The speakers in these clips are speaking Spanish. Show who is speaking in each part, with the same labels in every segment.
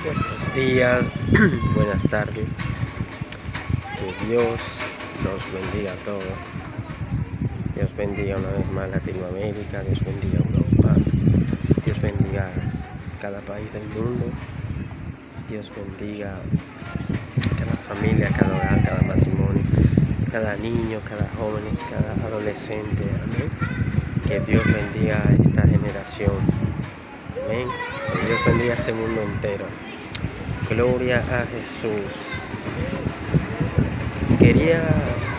Speaker 1: Buenos días, buenas tardes. Que Dios los bendiga a todos. Dios bendiga una vez más Latinoamérica, Dios bendiga Europa, Dios bendiga cada país del mundo, Dios bendiga cada familia, cada hogar, cada matrimonio, cada niño, cada joven, cada adolescente. Amén. Que Dios bendiga a esta generación. Amén. Que Dios bendiga a este mundo entero. Gloria a Jesús. Quería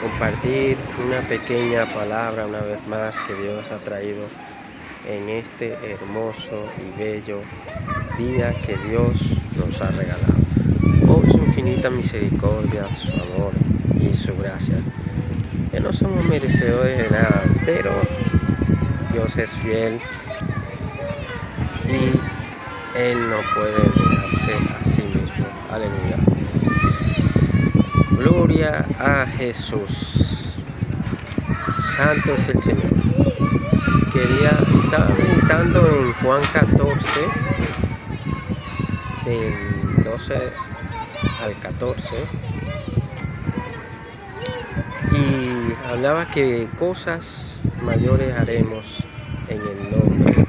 Speaker 1: compartir una pequeña palabra una vez más que Dios ha traído en este hermoso y bello día que Dios nos ha regalado. Por su infinita misericordia, su amor y su gracia. Que no somos merecedores de nada, pero Dios es fiel y Él no puede negarse a sí mismo. Aleluya. Gloria a Jesús. Santo es el Señor. Estaba meditando en Juan 14, del 12 al 14, y hablaba que cosas mayores haremos en el nombre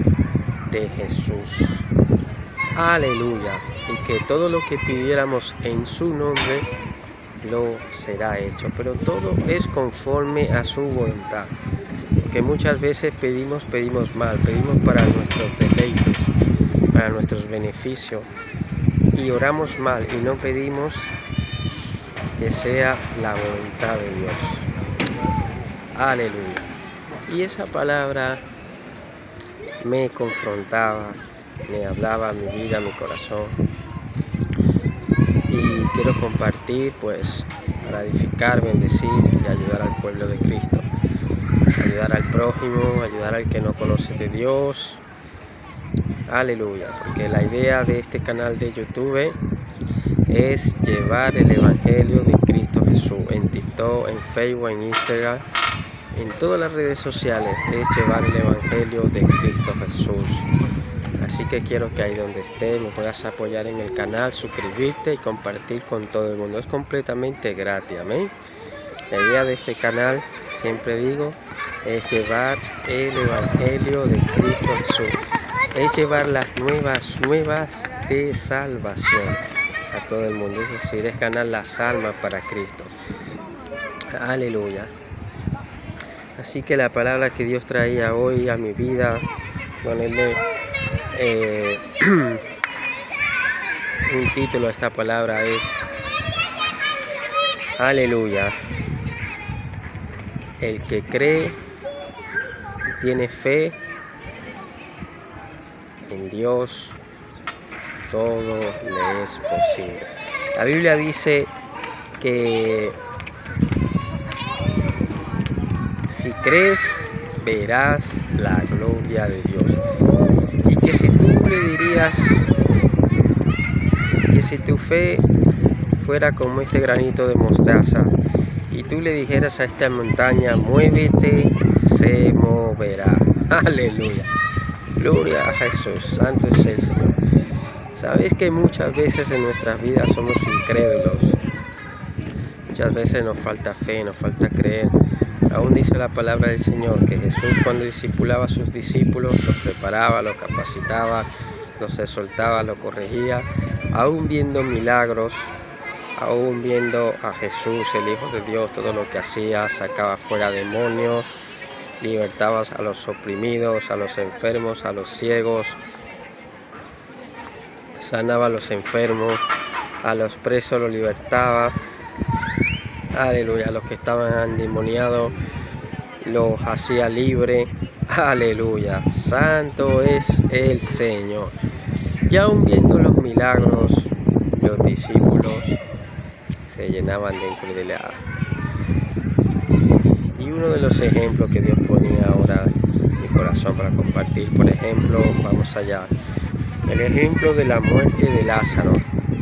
Speaker 1: de Jesús. Aleluya. Y que todo lo que pidiéramos en su nombre lo será hecho, pero todo es conforme a su voluntad, porque muchas veces pedimos mal, pedimos para nuestros deleites, para nuestros beneficios, y oramos mal y no pedimos que sea la voluntad de Dios. Aleluya. Y esa palabra me confrontaba, me hablaba a mi vida, a mi corazón, y quiero compartir pues para edificar, bendecir y ayudar al pueblo de Cristo, ayudar al prójimo, ayudar al que no conoce de Dios. Aleluya, porque la idea de este canal de YouTube es llevar el evangelio de Cristo Jesús en TikTok, en Facebook, en Instagram, en todas las redes sociales, es llevar el evangelio de Cristo Jesús. Así que quiero que ahí donde estés me puedas apoyar en el canal, suscribirte y compartir con todo el mundo. Es completamente gratis, amén. La idea de este canal, siempre digo, es llevar el evangelio de Cristo Jesús. Es llevar las nuevas de salvación a todo el mundo. Es decir, es ganar las almas para Cristo. Aleluya. Así que la palabra que Dios traía hoy a mi vida, ponerle un título a esta palabra es Aleluya. El que cree y tiene fe en Dios, todo le es posible. La Biblia dice que si crees, verás la gloria de Dios. Y que si tú le dirías que si tu fe fuera como este granito de mostaza y tú le dijeras a esta montaña, muévete, se moverá. Aleluya. Gloria a Jesús. Santo es el Señor. Sabes que muchas veces en nuestras vidas somos incrédulos. Muchas veces nos falta fe, nos falta creer. Aún dice la palabra del Señor que Jesús, cuando discipulaba a sus discípulos, los preparaba, los capacitaba, los exhortaba, los corregía, aún viendo milagros, aún viendo a Jesús, el Hijo de Dios, todo lo que hacía, sacaba fuera demonios, libertaba a los oprimidos, a los enfermos, a los ciegos, sanaba a los enfermos, a los presos los libertaba. Aleluya, a los que estaban endemoniados los hacía libre. Aleluya, santo es el Señor. Y aún viendo los milagros, los discípulos se llenaban de incredulidad. Y uno de los ejemplos que Dios ponía ahora en mi corazón para compartir, por ejemplo, vamos allá, el ejemplo de la muerte de Lázaro,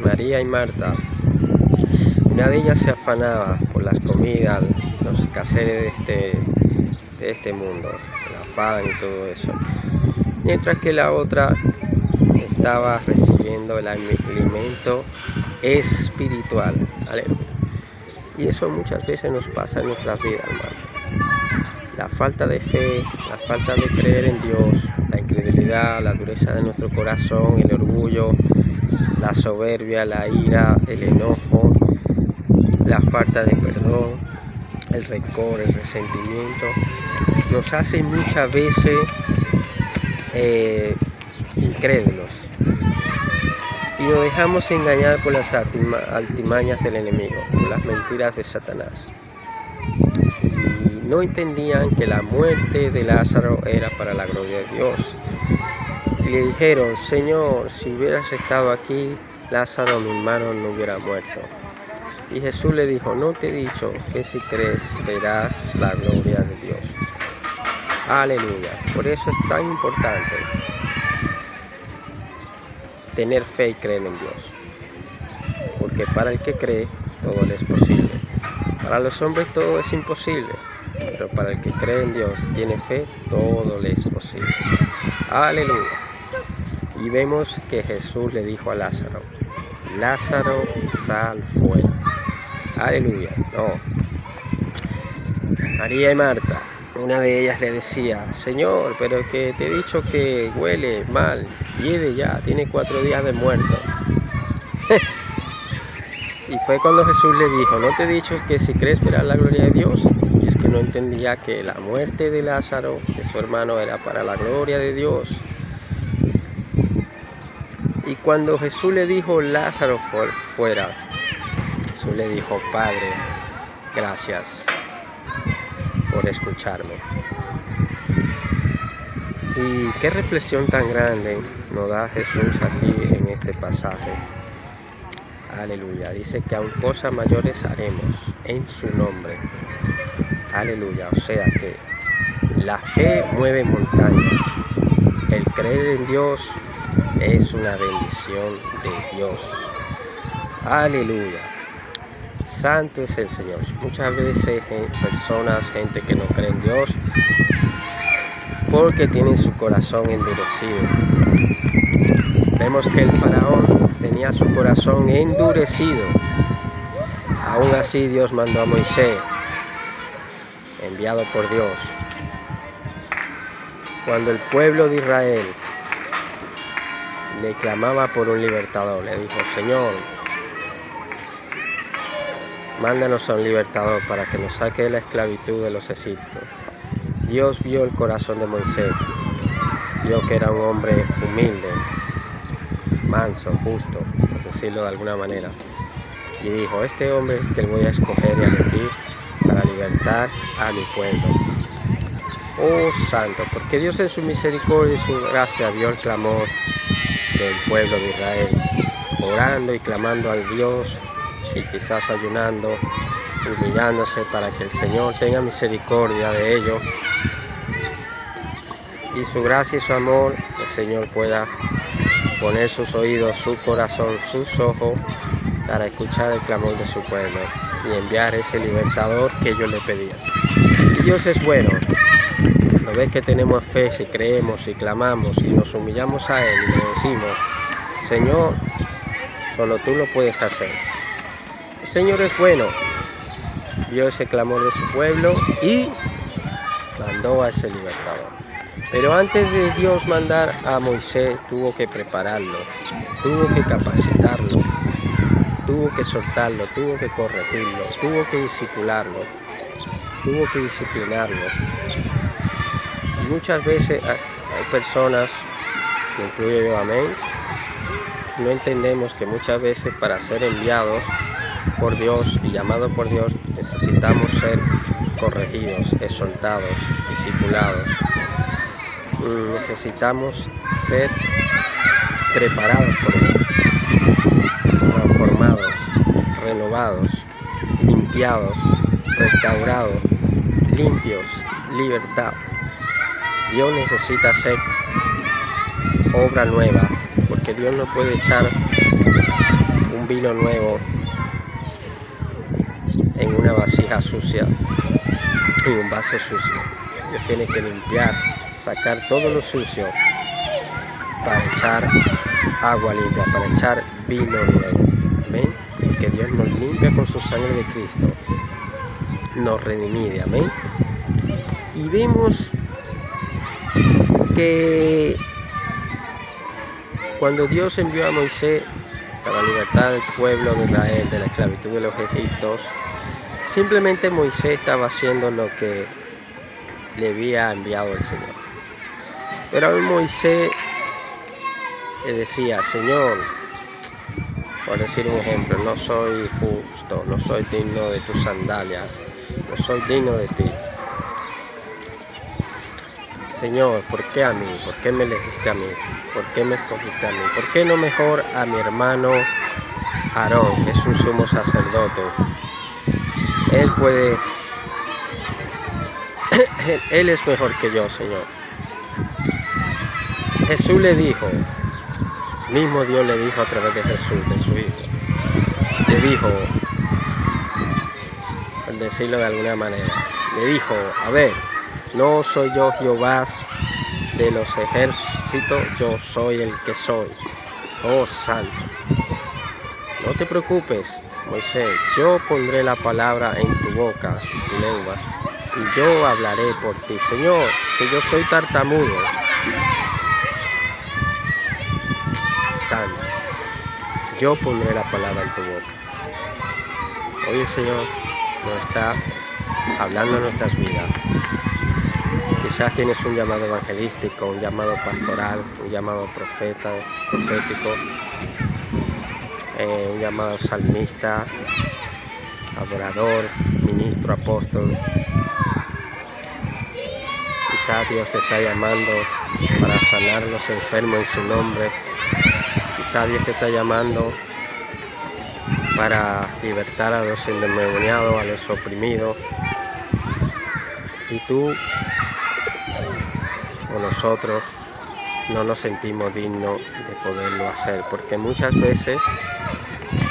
Speaker 1: María y Marta. Una de ellas se afanaba por las comidas, los quehaceres de este mundo, el afán y todo eso, mientras que la otra estaba recibiendo recibiendo el alimento espiritual. Aleluya. Y eso muchas veces nos pasa en nuestras vidas, hermano. La falta de fe, la falta de creer en Dios, la incredulidad, la dureza de nuestro corazón, el orgullo, la soberbia, la ira, el enojo, la falta de perdón, el rencor, el resentimiento, nos hace muchas veces incrédulos y nos dejamos engañar por las artimañas del enemigo, por las mentiras de Satanás. Y no entendían que la muerte de Lázaro era para la gloria de Dios. Y le dijeron: Señor, si hubieras estado aquí, Lázaro, mi hermano, no hubiera muerto. Y Jesús le dijo: no te he dicho que si crees verás la gloria de Dios. Aleluya. Por eso es tan importante tener fe y creer en Dios. Porque para el que cree, todo le es posible. Para los hombres todo es imposible, pero para el que cree en Dios, tiene fe, todo le es posible. Aleluya. Y vemos que Jesús le dijo a Lázaro: Lázaro, sal fuera. Aleluya. No. María y Marta, una de ellas le decía: Señor, pero que te he dicho que huele mal, hiede ya, tiene 4 días de muerto. Y fue cuando Jesús le dijo: no te he dicho que si crees verás la gloria de Dios. Y es que no entendía que la muerte de Lázaro, de su hermano, era para la gloria de Dios. Y cuando Jesús le dijo: Lázaro fuera, Jesús le dijo: Padre, gracias por escucharme. Y qué reflexión tan grande nos da Jesús aquí en este pasaje. Aleluya. Dice que aún cosas mayores haremos en su nombre. Aleluya. O sea que la fe mueve montañas. El creer en Dios es una bendición de Dios. Aleluya. Santo es el Señor. Muchas veces personas, gente que no cree en Dios, porque tienen su corazón endurecido. Vemos que el faraón tenía su corazón endurecido. Aún así Dios mandó a Moisés, enviado por Dios. Cuando el pueblo de Israel le clamaba por un libertador, le dijo: Señor, mándanos a un libertador para que nos saque de la esclavitud de los egipcios. Dios vio el corazón de Moisés, vio que era un hombre humilde, manso, justo, por decirlo de alguna manera, y dijo: este hombre que voy a escoger y a elegir para libertar a mi pueblo. Oh santo, porque Dios en su misericordia y su gracia vio el clamor del pueblo de Israel, orando y clamando al Dios, y quizás ayunando, humillándose para que el Señor tenga misericordia de ellos, y su gracia y su amor, el Señor pueda poner sus oídos, su corazón, sus ojos para escuchar el clamor de su pueblo y enviar ese libertador que ellos le pedían. Y Dios es bueno. Cuando ves que tenemos fe, si creemos, si clamamos, si nos humillamos a Él y le decimos: Señor, solo tú lo puedes hacer. El Señor es bueno. Vio ese clamor de su pueblo y mandó a ese libertador. Pero antes de Dios mandar a Moisés, tuvo que prepararlo, tuvo que capacitarlo, tuvo que soltarlo, tuvo que corregirlo, tuvo que discipularlo, tuvo que disciplinarlo. Y muchas veces hay personas, que incluyo yo, amén, no entendemos que muchas veces para ser enviados por Dios y llamados por Dios necesitamos ser corregidos, exhortados, discipulados. Necesitamos ser preparados por Dios, transformados, renovados, limpiados, restaurados, limpios, libertados. Dios necesita hacer obra nueva, porque Dios no puede echar un vino nuevo en una vasija sucia, en un vaso sucio. Dios tiene que limpiar, sacar todo lo sucio para echar agua limpia, para echar vino nuevo. Amén. Porque Dios nos limpia con su sangre de Cristo, nos redime. Amén. Y vemos que cuando Dios envió a Moisés para libertar al pueblo de Israel de la esclavitud de los egipcios, simplemente Moisés estaba haciendo lo que le había enviado el Señor. Pero aún Moisés le decía: Señor, por decir un ejemplo, no soy justo, no soy digno de tu sandalia, no soy digno de ti. Señor, ¿por qué a mí? ¿Por qué me elegiste a mí? ¿Por qué me escogiste a mí? ¿Por qué no mejor a mi hermano Aarón, que es un sumo sacerdote? Él puede, él es mejor que yo, Señor. Jesús le dijo, mismo Dios le dijo a través de Jesús, de su Hijo, le dijo, por decirlo de alguna manera, le dijo: a ver, no soy yo Jehová de los ejércitos, yo soy el que soy, oh santo. No te preocupes, Moisés, yo pondré la palabra en tu boca, tu lengua, y yo hablaré por ti. Señor, que yo soy tartamudo. Santo, yo pondré la palabra en tu boca. Hoy el Señor nos está hablando en nuestras vidas. Quizás tienes un llamado evangelístico, un llamado pastoral, un llamado profético, un llamado salmista, adorador, ministro, apóstol. Quizás Dios te está llamando para sanar a los enfermos en su nombre. Quizás Dios te está llamando para libertar a los endemoniados, a los oprimidos. Y tú o nosotros no nos sentimos dignos de poderlo hacer, porque muchas veces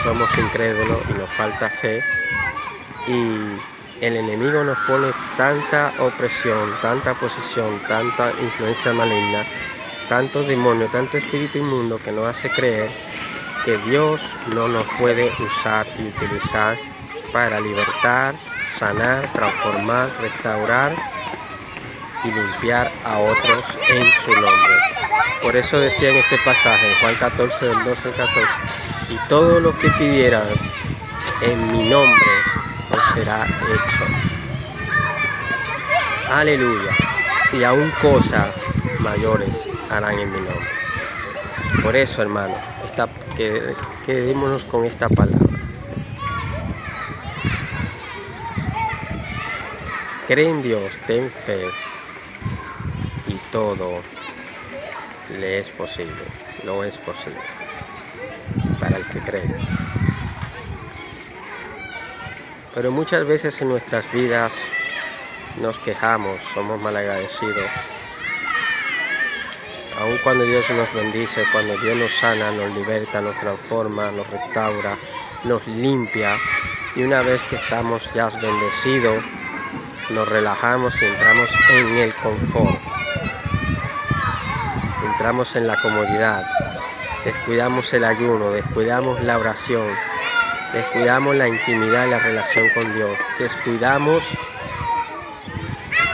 Speaker 1: somos incrédulos y nos falta fe, y el enemigo nos pone tanta opresión, tanta posición, tanta influencia maligna, tanto demonio, tanto espíritu inmundo, que nos hace creer que Dios no nos puede usar y utilizar para libertar, sanar, transformar, restaurar y limpiar a otros en su nombre. Por eso decía en este pasaje, Juan 14, del 12 al 14, y todo lo que pidieran en mi nombre os será hecho. Aleluya. Y aún cosas mayores harán en mi nombre. Por eso, hermano, quedémonos con esta palabra. Cree en Dios, ten fe, y todo le es posible, lo es posible para el que cree. Pero muchas veces en nuestras vidas nos quejamos, somos malagradecidos. Aun cuando Dios nos bendice, cuando Dios nos sana, nos liberta, nos transforma, nos restaura, nos limpia, y una vez que estamos ya bendecidos, nos relajamos y entramos en el confort, entramos en la comodidad, descuidamos el ayuno, descuidamos la oración, descuidamos la intimidad y la relación con Dios, descuidamos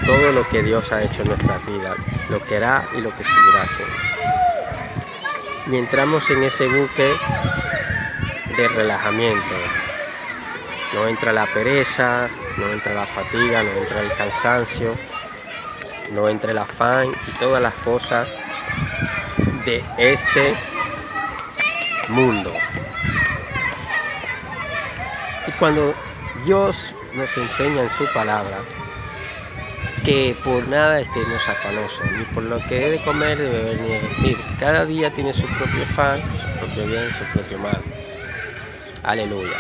Speaker 1: todo lo que Dios ha hecho en nuestras vidas, lo que hará y lo que seguirá haciendo. Y entramos en ese buque de relajamiento. No entra la pereza, no entra la fatiga, no entra el cansancio, no entra el afán y todas las cosas de este mundo. Y cuando Dios nos enseña en su palabra que por nada estemos afanosos, ni por lo que he de comer, de beber, ni de vestir. Cada día tiene su propio afán, su propio bien, su propio mal. Aleluya.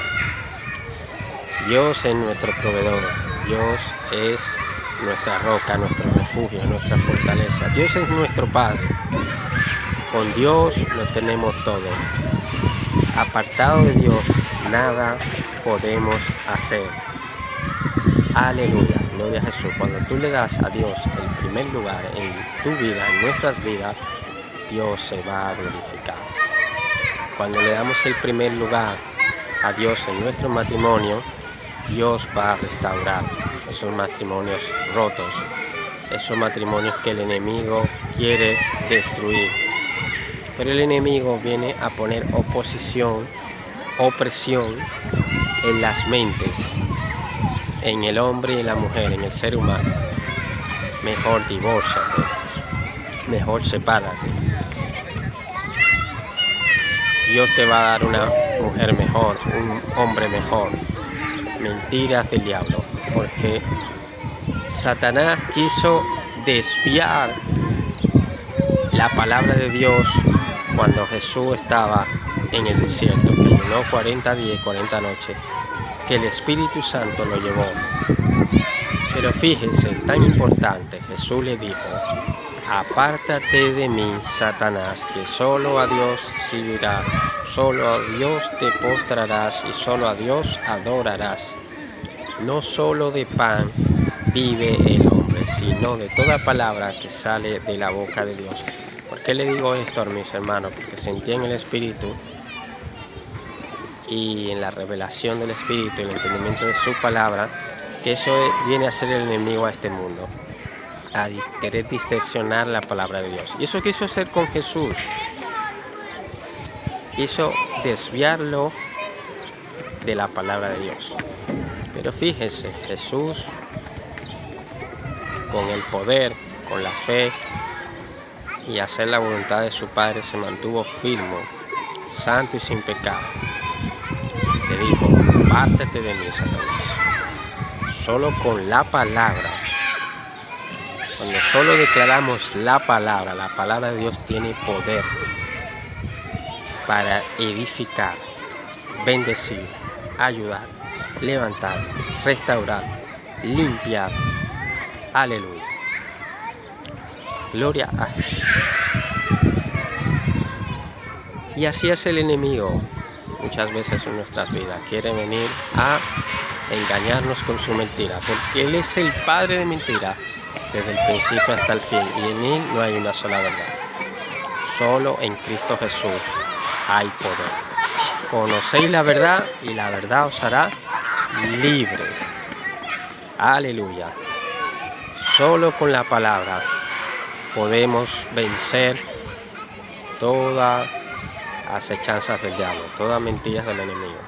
Speaker 1: Dios es nuestro proveedor, Dios es nuestra roca, nuestro refugio, nuestra fortaleza. Dios es nuestro Padre. Con Dios lo tenemos todo. Apartado de Dios, nada podemos hacer. Aleluya, gloria a Jesús. Cuando tú le das a Dios el primer lugar en tu vida, en nuestras vidas, Dios se va a glorificar. Cuando le damos el primer lugar a Dios en nuestro matrimonio, Dios va a restaurar esos matrimonios rotos, esos matrimonios que el enemigo quiere destruir. Pero el enemigo viene a poner oposición, opresión en las mentes, en el hombre y en la mujer, en el ser humano. Mejor divórciate, mejor sepárate. Dios te va a dar una mujer mejor, un hombre mejor. Mentiras del diablo, porque Satanás quiso desviar la palabra de Dios cuando Jesús estaba en el desierto, que llenó 40 días y 40 noches, que el Espíritu Santo lo llevó. Pero fíjense, tan importante, Jesús le dijo: apártate de mí, Satanás, que solo a Dios servirás, solo a Dios te postrarás y solo a Dios adorarás. No solo de pan vive el hombre, sino de toda palabra que sale de la boca de Dios. ¿Por qué le digo esto a mis hermanos? Porque sentí en el Espíritu y en la revelación del Espíritu, el entendimiento de su palabra, que eso viene a ser el enemigo a este mundo, a querer distorsionar la palabra de Dios. Y eso quiso hacer con Jesús. Quiso desviarlo de la palabra de Dios. Pero fíjese, Jesús, con el poder, con la fe y hacer la voluntad de su Padre, se mantuvo firme, santo y sin pecado. Le dijo: apártate de mí, Satanás. Solo con la palabra, cuando solo declaramos la palabra de Dios tiene poder para edificar, bendecir, ayudar, levantar, restaurar, limpiar. Aleluya. Gloria a Jesús. Y así es el enemigo muchas veces en nuestras vidas. Quiere venir a engañarnos con su mentira, porque Él es el padre de mentira desde el principio hasta el fin, y en Él no hay una sola verdad. Solo en Cristo Jesús hay poder. Conocéis la verdad y la verdad os hará libre. Aleluya. Solo con la palabra podemos vencer todas acechanzas del diablo, todas mentiras del enemigo.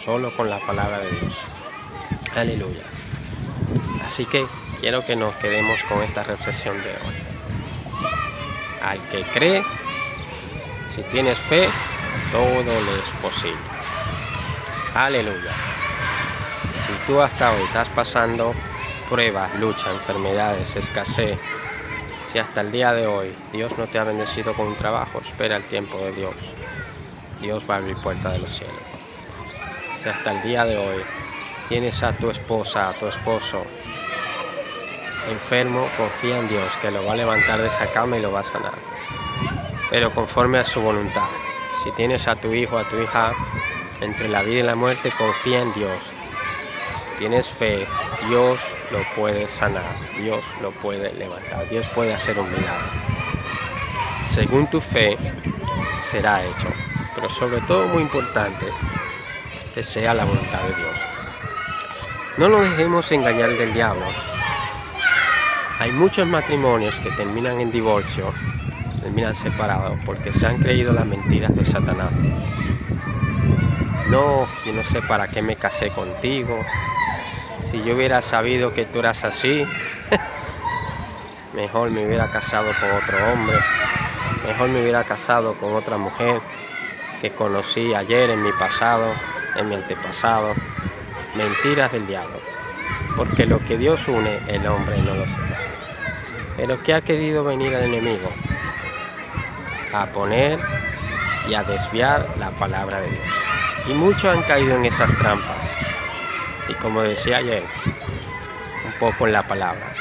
Speaker 1: Solo con la palabra de Dios. Aleluya. Así que quiero que nos quedemos con esta reflexión de hoy. Al que cree, si tienes fe, todo le es posible. Aleluya. Si tú hasta hoy estás pasando pruebas, lucha, enfermedades, escasez, si hasta el día de hoy Dios no te ha bendecido con un trabajo, espera el tiempo de Dios. Dios va a abrir puertas de los cielos. Si hasta el día de hoy tienes a tu esposa, a tu esposo enfermo, confía en Dios, que lo va a levantar de esa cama y lo va a sanar, pero conforme a su voluntad. Si tienes a tu hijo, a tu hija entre la vida y la muerte, confía en Dios. Si tienes fe, Dios lo puede sanar, Dios lo puede levantar, Dios puede hacer un milagro. Según tu fe será hecho, pero sobre todo, muy importante, que sea la voluntad de Dios. No nos dejemos engañar del diablo. Hay muchos matrimonios que terminan en divorcio, terminan separados, porque se han creído las mentiras de Satanás. No, yo no sé para qué me casé contigo. Si yo hubiera sabido que tú eras así, mejor me hubiera casado con otro hombre, mejor me hubiera casado con otra mujer que conocí ayer, en mi pasado, en mi antepasado. Mentiras del diablo, porque lo que Dios une, el hombre no lo separa. Pero ¿qué ha querido venir el enemigo? A poner y a desviar la palabra de Dios. Y muchos han caído en esas trampas. Y como decía ayer, un poco en la palabra,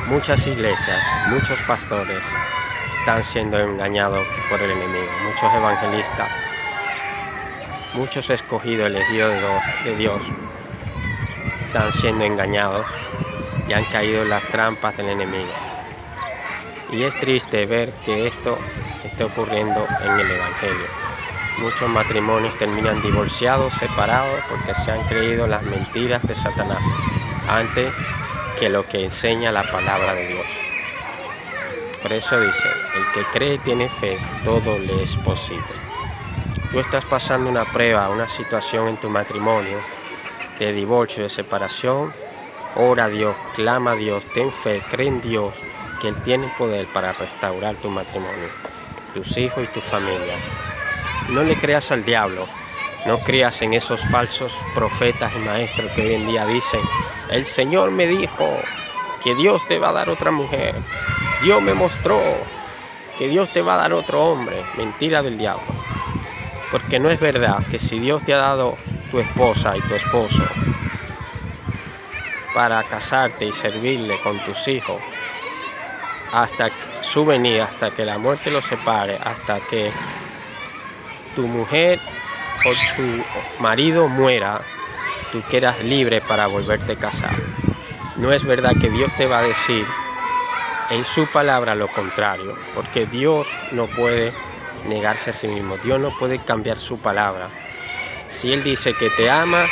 Speaker 1: muchas iglesias, muchos pastores están siendo engañados por el enemigo. Muchos evangelistas, muchos escogidos, elegidos de Dios, están siendo engañados y han caído en las trampas del enemigo. Y es triste ver que esto esté ocurriendo en el Evangelio. Muchos matrimonios terminan divorciados, separados, porque se han creído las mentiras de Satanás antes que lo que enseña la palabra de Dios. Por eso dice, el que cree tiene fe, todo le es posible. Tú estás pasando una prueba, una situación en tu matrimonio, de divorcio, de separación, ora a Dios, clama a Dios, ten fe, cree en Dios, que Él tiene poder para restaurar tu matrimonio, tus hijos y tu familia. No le creas al diablo, no creas en esos falsos profetas y maestros que hoy en día dicen, el Señor me dijo que Dios te va a dar otra mujer, Dios me mostró que Dios te va a dar otro hombre. Mentira del diablo, porque no es verdad que si Dios te ha dado tu esposa y tu esposo para casarte y servirle con tus hijos hasta su venida, hasta que la muerte los separe, hasta que tu mujer o tu marido muera, tú quedas libre para volverte a casar. No es verdad que Dios te va a decir en su palabra lo contrario, porque Dios no puede negarse a sí mismo, Dios no puede cambiar su palabra. Si Él dice que te ama,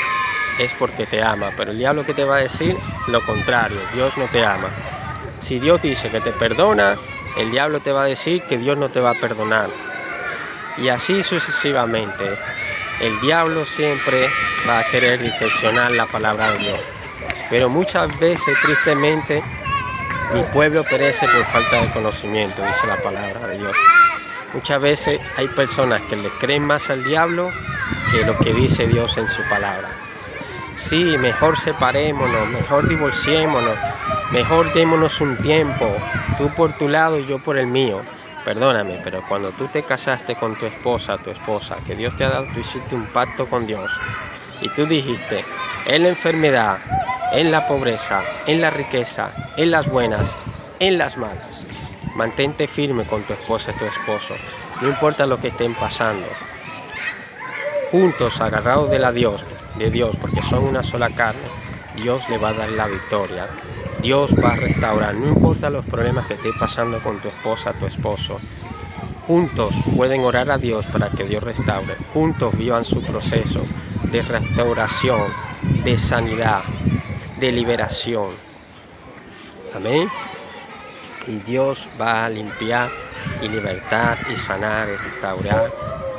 Speaker 1: es porque te ama, pero el diablo que te va a decir lo contrario, Dios no te ama. Si Dios dice que te perdona, el diablo te va a decir que Dios no te va a perdonar. Y así sucesivamente. El diablo siempre va a querer distorsionar la palabra de Dios. Pero muchas veces, tristemente, mi pueblo perece por falta de conocimiento, dice la palabra de Dios. Muchas veces hay personas que le creen más al diablo que lo que dice Dios en su palabra. Sí, mejor separémonos, mejor divorciémonos, mejor démonos un tiempo, tú por tu lado y yo por el mío. Perdóname, pero cuando tú te casaste con tu esposa, que Dios te ha dado, tú hiciste un pacto con Dios. Y tú dijiste, en la enfermedad, en la pobreza, en la riqueza, en las buenas, en las malas. Mantente firme con tu esposa y tu esposo, no importa lo que estén pasando. Juntos, agarrados de Dios, porque son una sola carne, Dios le va a dar la victoria. Dios va a restaurar, no importa los problemas que esté pasando con tu esposa, tu esposo. Juntos pueden orar a Dios para que Dios restaure. Juntos vivan su proceso de restauración, de sanidad, de liberación. Amén. Y Dios va a limpiar y libertar y sanar y restaurar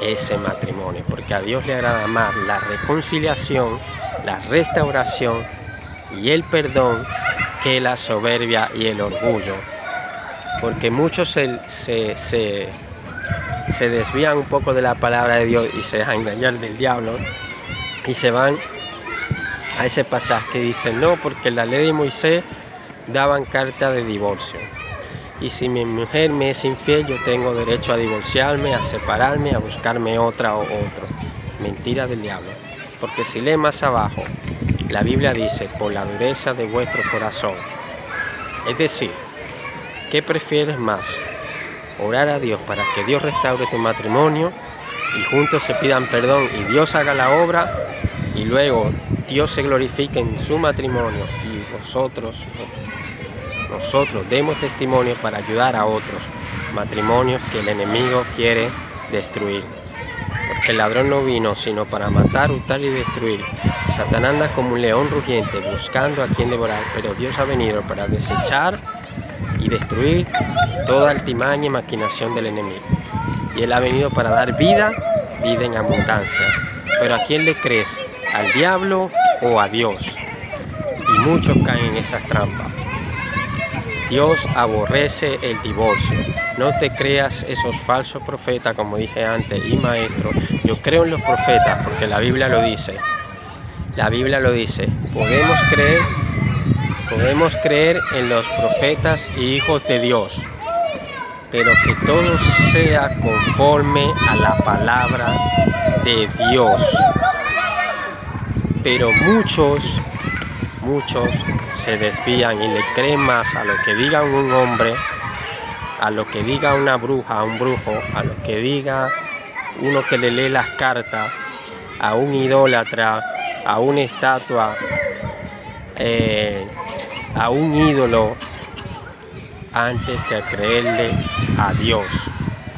Speaker 1: ese matrimonio, porque a Dios le agrada más la reconciliación, la restauración y el perdón que la soberbia y el orgullo, porque muchos se desvían un poco de la palabra de Dios y se dejan engañar del diablo y se van a ese pasaje que dice, no, porque la ley de Moisés daban carta de divorcio. Y si mi mujer me es infiel, yo tengo derecho a divorciarme, a separarme, a buscarme otra o otro. Mentira del diablo. Porque si lee más abajo, la Biblia dice, por la dureza de vuestro corazón. Es decir, ¿qué prefieres más? Orar a Dios para que Dios restaure tu matrimonio y juntos se pidan perdón y Dios haga la obra y luego Dios se glorifique en su matrimonio y nosotros demos testimonio para ayudar a otros matrimonios que el enemigo quiere destruir. Porque el ladrón no vino sino para matar, hurtar y destruir. Satanás anda como un león rugiente buscando a quien devorar, pero Dios ha venido para desechar y destruir toda altimaña y maquinación del enemigo. Y Él ha venido para dar vida en abundancia. Pero ¿a quién le crees? ¿Al diablo o a Dios? Y muchos caen en esas trampas. Dios aborrece el divorcio. No te creas esos falsos profetas, como dije antes, y maestros. Yo creo en los profetas porque la Biblia lo dice. La Biblia lo dice. Podemos creer en los profetas y hijos de Dios, pero que todo sea conforme a la palabra de Dios. Pero muchos se desvían y le creen más a lo que diga un hombre, a lo que diga una bruja, un brujo, a lo que diga uno que le lee las cartas, a un idólatra, a una estatua, a un ídolo, antes que creerle a Dios,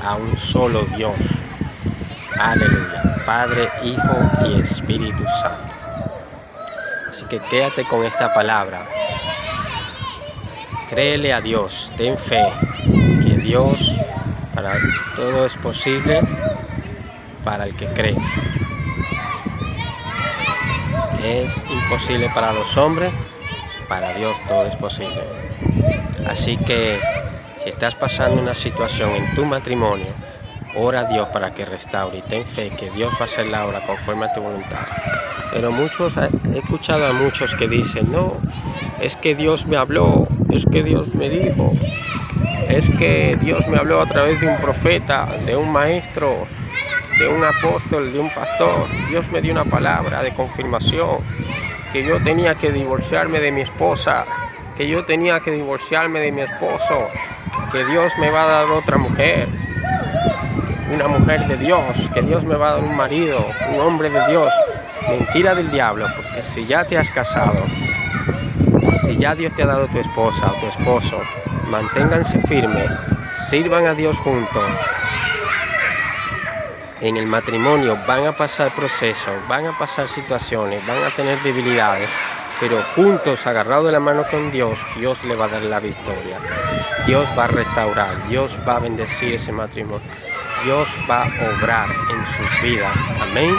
Speaker 1: a un solo Dios. Aleluya. Padre, Hijo y Espíritu Santo. Así que quédate con esta palabra. Créele a Dios, ten fe, que Dios, para todo es posible para el que cree. Es imposible para los hombres, para Dios todo es posible. Así que si estás pasando una situación en tu matrimonio, ora a Dios para que restaure y ten fe que Dios va a hacer la obra conforme a tu voluntad. Pero he escuchado a muchos que dicen, no, es que Dios me habló, es que Dios me dijo, es que Dios me habló a través de un profeta, de un maestro, de un apóstol, de un pastor. Dios me dio una palabra de confirmación, que yo tenía que divorciarme de mi esposa, que yo tenía que divorciarme de mi esposo, que Dios me va a dar otra mujer, una mujer de Dios, que Dios me va a dar un marido, un hombre de Dios. Mentira del diablo, porque si ya te has casado, si ya Dios te ha dado tu esposa o tu esposo, manténganse firmes, sirvan a Dios juntos. En el matrimonio van a pasar procesos, van a pasar situaciones, van a tener debilidades, pero juntos, agarrados de la mano con Dios, Dios le va a dar la victoria. Dios va a restaurar, Dios va a bendecir ese matrimonio, Dios va a obrar en sus vidas. Amén.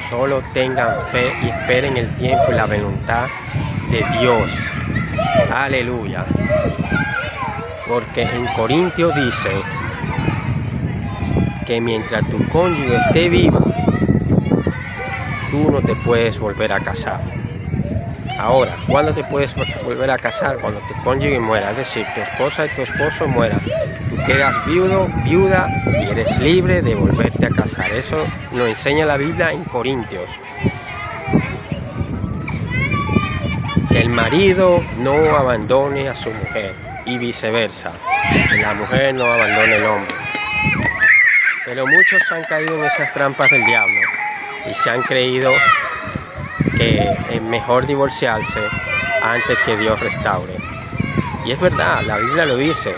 Speaker 1: Solo tengan fe y esperen el tiempo y la voluntad de Dios. Aleluya. Porque en Corintios dice que mientras tu cónyuge esté viva, tú no te puedes volver a casar. Ahora, ¿cuándo te puedes volver a casar? Cuando tu cónyuge muera, es decir, tu esposa y tu esposo mueran. Tú quedas viudo, viuda y eres libre de volverte a casar. Eso nos enseña la Biblia en Corintios. Que el marido no abandone a su mujer y viceversa. Que la mujer no abandone al hombre. Pero muchos han caído en esas trampas del diablo y se han creído que es mejor divorciarse antes que Dios restaure. Y es verdad, la Biblia lo dice,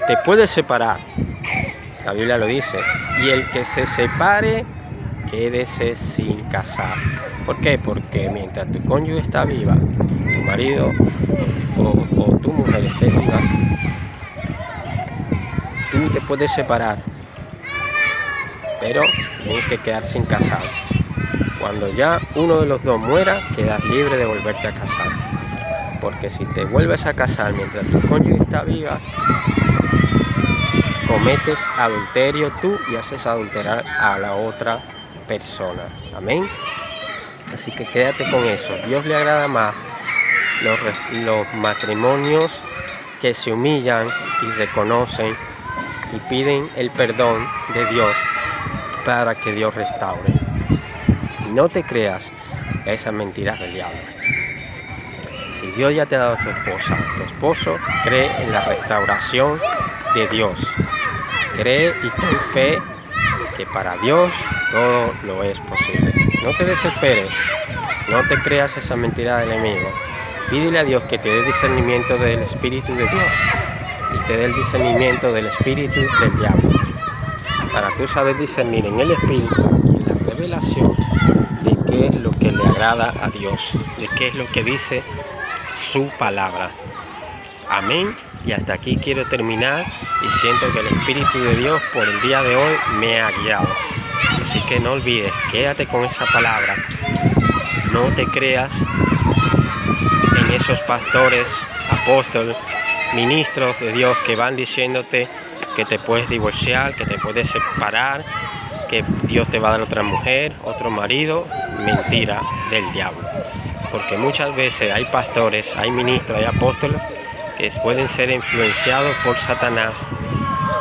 Speaker 1: te puedes separar, la Biblia lo dice, y el que se separe, quédese sin casar. ¿Por qué? Porque mientras tu cónyuge está viva, tu marido o tu mujer esté viva, tú te puedes separar, pero tienes que quedar sin casar. Cuando ya uno de los dos muera, quedas libre de volverte a casar. Porque si te vuelves a casar mientras tu cónyuge está viva, cometes adulterio tú y haces adulterar a la otra persona. Amén. Así que quédate con eso. Dios le agrada más los matrimonios que se humillan y reconocen y piden el perdón de Dios para que Dios restaure. No te creas esas mentiras del diablo. Si Dios ya te ha dado a tu esposa, tu esposo, cree en la restauración de Dios. Cree y ten fe que para Dios todo lo es posible. No te desesperes, no te creas esa mentira del enemigo. Pídele a Dios que te dé discernimiento del Espíritu de Dios y te dé el discernimiento del Espíritu del diablo. Para tú saber discernir en el Espíritu y en la revelación de qué es lo que le agrada a Dios, de qué es lo que dice su palabra. Amén. Y hasta aquí quiero terminar y siento que el Espíritu de Dios por el día de hoy me ha guiado. Así que no olvides, quédate con esa palabra. No te creas en esos pastores, apóstoles, ministros de Dios que van diciéndote que te puedes divorciar, que te puedes separar, que Dios te va a dar otra mujer, otro marido. Mentira del diablo. Porque muchas veces hay pastores, hay ministros, hay apóstoles que pueden ser influenciados por Satanás.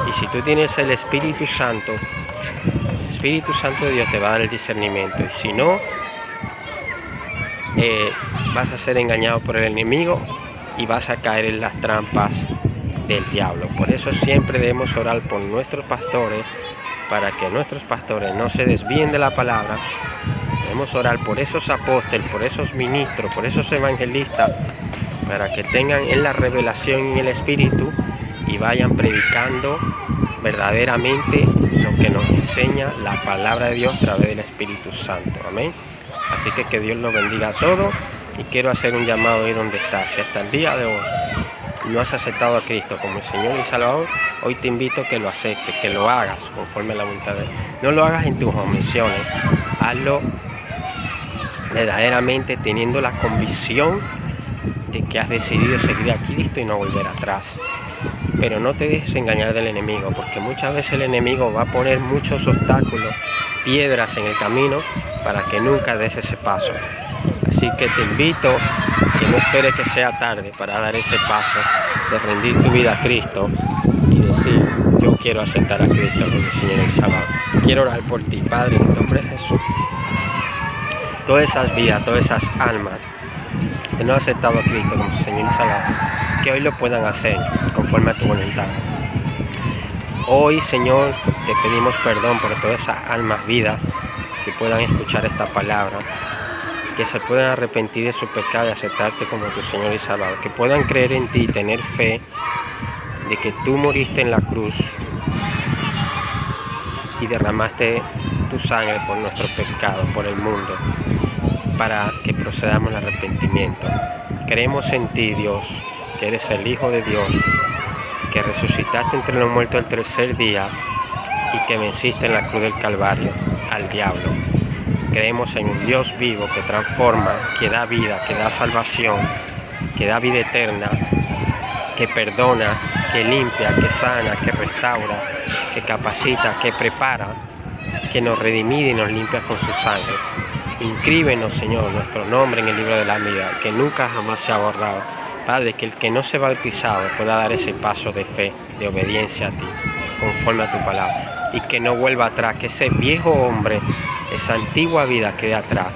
Speaker 1: Y si tú tienes el Espíritu Santo de Dios te va a dar el discernimiento. Y si no, vas a ser engañado por el enemigo y vas a caer en las trampas del diablo. Por eso siempre debemos orar por nuestros pastores, para que nuestros pastores no se desvíen de la palabra. Debemos orar por esos apóstoles, por esos ministros, por esos evangelistas, para que tengan en la revelación y el Espíritu y vayan predicando verdaderamente lo que nos enseña la palabra de Dios a través del Espíritu Santo. Amén. Así que Dios los bendiga a todos, y quiero hacer un llamado ahí donde estás. Si hasta el día de hoy no has aceptado a Cristo como el Señor y Salvador, hoy te invito a que lo aceptes, que lo hagas conforme a la voluntad de Dios. No lo hagas en tus omisiones, hazlo verdaderamente teniendo la convicción de que has decidido seguir a Cristo y no volver atrás. Pero no te dejes engañar del enemigo, porque muchas veces el enemigo va a poner muchos obstáculos, piedras en el camino para que nunca des ese paso. Así que te invito que no esperes que sea tarde para dar ese paso de rendir tu vida a Cristo y decir: yo quiero aceptar a Cristo como Señor y Salvador. Quiero orar por ti, Padre, en el nombre de Jesús. Todas esas vidas, todas esas almas que no han aceptado a Cristo como Señor y Salvador, que hoy lo puedan hacer conforme a tu voluntad. Hoy, Señor, te pedimos perdón por todas esas almas vidas que puedan escuchar esta palabra, que se puedan arrepentir de su pecado y aceptarte como tu Señor y Salvador, que puedan creer en ti y tener fe de que tú moriste en la cruz y derramaste tu sangre por nuestro pecado, por el mundo, para que procedamos al arrepentimiento. Creemos en ti, Dios, que eres el Hijo de Dios, que resucitaste entre los muertos el tercer día y que venciste en la cruz del Calvario al diablo. Creemos en un Dios vivo que transforma, que da vida, que da salvación, que da vida eterna, que perdona, que limpia, que sana, que restaura, que capacita, que prepara, que nos redimide y nos limpia con su sangre. Inscríbenos, Señor, nuestro nombre en el libro de la vida, que nunca jamás se ha borrado. Padre, que el que no se bautizado pueda dar ese paso de fe, de obediencia a ti, conforme a tu palabra, y que no vuelva atrás, que ese viejo hombre, esa antigua vida quede atrás,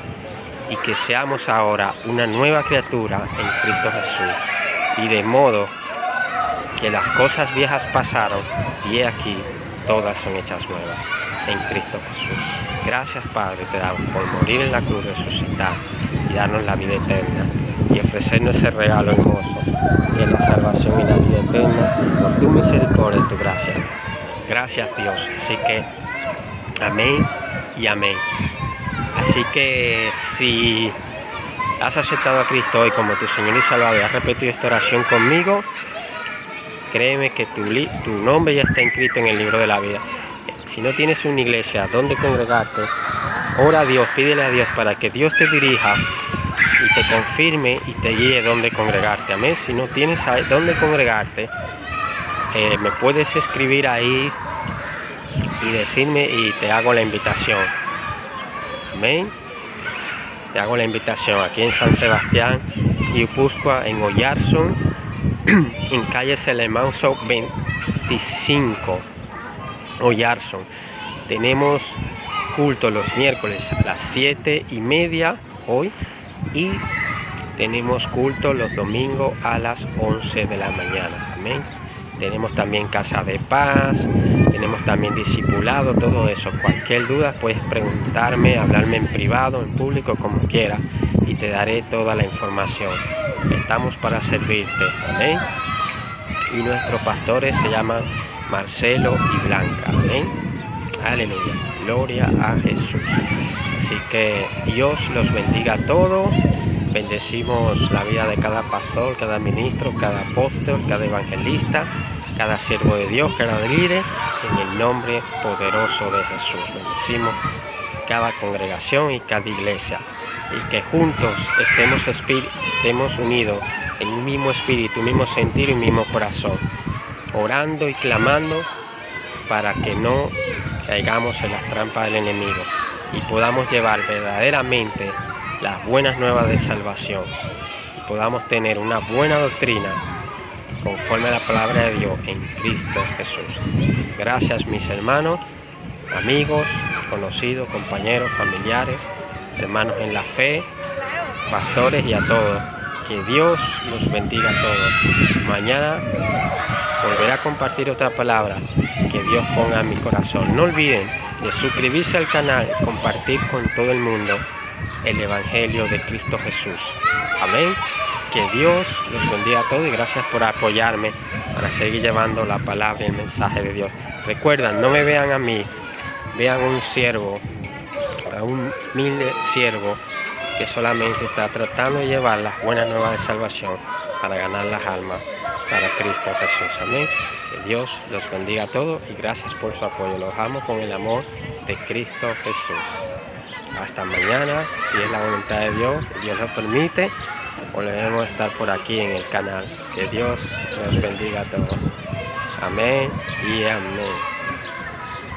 Speaker 1: y que seamos ahora una nueva criatura en Cristo Jesús. Y de modo que las cosas viejas pasaron, y he aquí, todas son hechas nuevas en Cristo Jesús. Gracias, Padre, te damos por morir en la cruz, resucitar y darnos la vida eterna y ofrecernos ese regalo hermoso, que es la salvación y la vida eterna, por tu misericordia y tu gracia. Gracias, Dios. Así que amén y amén. Así que si has aceptado a Cristo hoy como tu Señor y Salvador y has repetido esta oración conmigo, créeme que tu nombre ya está inscrito en el libro de la vida. Si no tienes una iglesia donde congregarte, ora a Dios, pídele a Dios para que Dios te dirija y te confirme y te guíe donde congregarte. Amén. Si no tienes donde congregarte, me puedes escribir ahí y decirme y te hago la invitación. Amén. Te hago la invitación aquí en San Sebastián, Guipúzcoa, en Oyarzún, en calle Celemauso 25. Oyarzún. Tenemos culto los miércoles a las 7:30 hoy, y tenemos culto los domingos a las 11 de la mañana. Amén. Tenemos también casa de paz, tenemos también discipulado, todo eso. Cualquier duda puedes preguntarme, hablarme en privado, en público, como quieras, y te daré toda la información. Estamos para servirte. Amén. Y nuestros pastores se llaman Marcelo y Blanca. Amén. Aleluya. Gloria a Jesús. Así que Dios los bendiga a todos. Bendecimos la vida de cada pastor, cada ministro, cada apóstol, cada evangelista, cada siervo de Dios, cada líder, en el nombre poderoso de Jesús. Bendecimos cada congregación y cada iglesia. Y que juntos estemos unidos en un mismo espíritu, un mismo sentir y un mismo corazón, orando y clamando para que no caigamos en las trampas del enemigo y podamos llevar verdaderamente las buenas nuevas de salvación y podamos tener una buena doctrina conforme a la palabra de Dios en Cristo Jesús. Gracias, mis hermanos, amigos, conocidos, compañeros, familiares, hermanos en la fe, pastores y a todos. Que Dios los bendiga a todos. Mañana volveré a compartir otra palabra que Dios ponga en mi corazón. No olviden de suscribirse al canal, compartir con todo el mundo el Evangelio de Cristo Jesús. Amén. Que Dios los bendiga a todos y gracias por apoyarme para seguir llevando la palabra y el mensaje de Dios. Recuerdan, no me vean a mí, vean a un siervo, a un humilde siervo que solamente está tratando de llevar las buenas nuevas de salvación para ganar las almas para Cristo Jesús. Amén. Que Dios los bendiga a todos y gracias por su apoyo. Los amo con el amor de Cristo Jesús. Hasta mañana, si es la voluntad de Dios, Dios lo permite, volveremos a estar por aquí en el canal. Que Dios los bendiga a todos. Amén y amén.